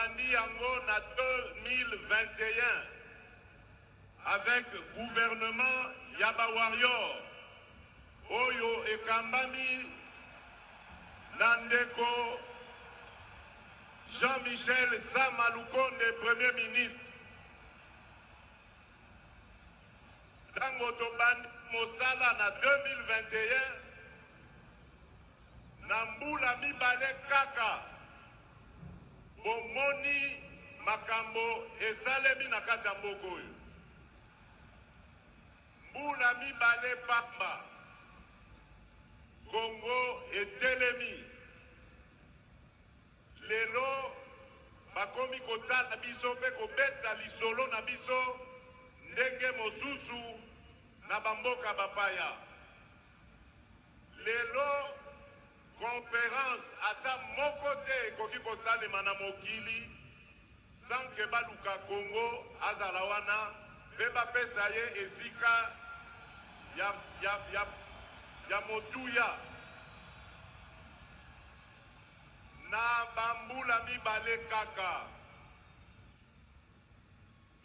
tobandi yango na 2021 avec gouvernement Yaba Warrior oyo ekambami Nandeko Jean-Michel Sama Lukonde, Premier ministre. Tango tobandi mosala na 2021 na mbula mibale kaka bomoni makambo esalemi na kati ya mboka oyo. Mbula mibale pamba Congo etelemi. Lelo bakomi kotala biso pe kobeta lisolo na biso ndenge mosusu na bamboka bapaya. Lelo conférence ata moko te ekoki kosalema na mokili sans ke baluka Congo azala wana pe bapesa ye esika ya motuya. Na bambula mibale kaka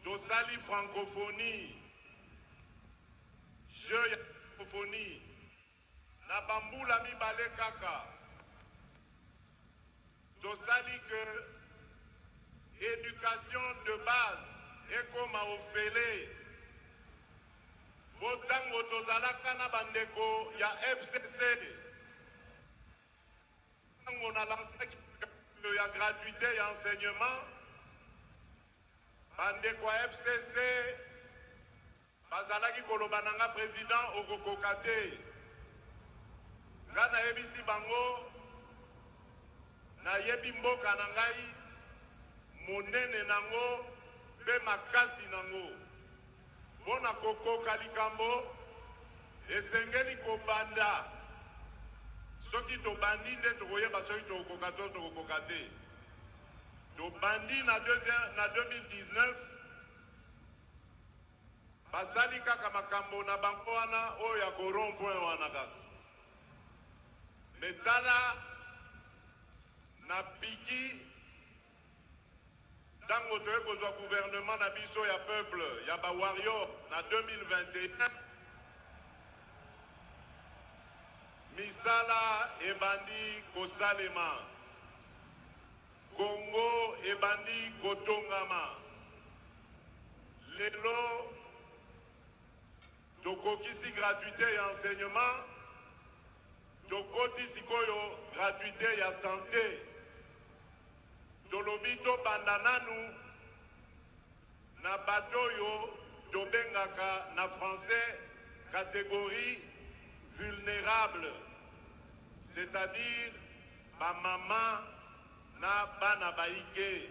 tosali francophonie, jeu ya francophonie. Na bambula mibale kaka tosali que éducation de base ekoma ofele. Botango tozalaka na bandeko ya FCC on a lancé la gratuité et enseignement. Bandeko FCC, Bazalaki Kolobananga président Ogokokate. Ngana ebisi bango, na yebi mboka nangai, monene nango, be makasi nango. Bona koko kalikambo, esengeli kobanda. Soki to bandi nde tokoyeba soki tokokoka to kokokate. To bandi na 2019 basali kaka makambo na banko wana oyo ya korompoint wana kaka. Metala na piki tango toye kozwa gouvernement na biso ya peuple ya ba warrior na 2021. Misala ebandi kosalema, Congo ebandi kotongama. Lelo tokokisi gratuité et enseignement, tokoti sikoyo gratuité ya santé. Tolobi to bandananu na batoyo tobengaka na français catégorie vulnérable, c'est-à-dire ba maman na bana baike.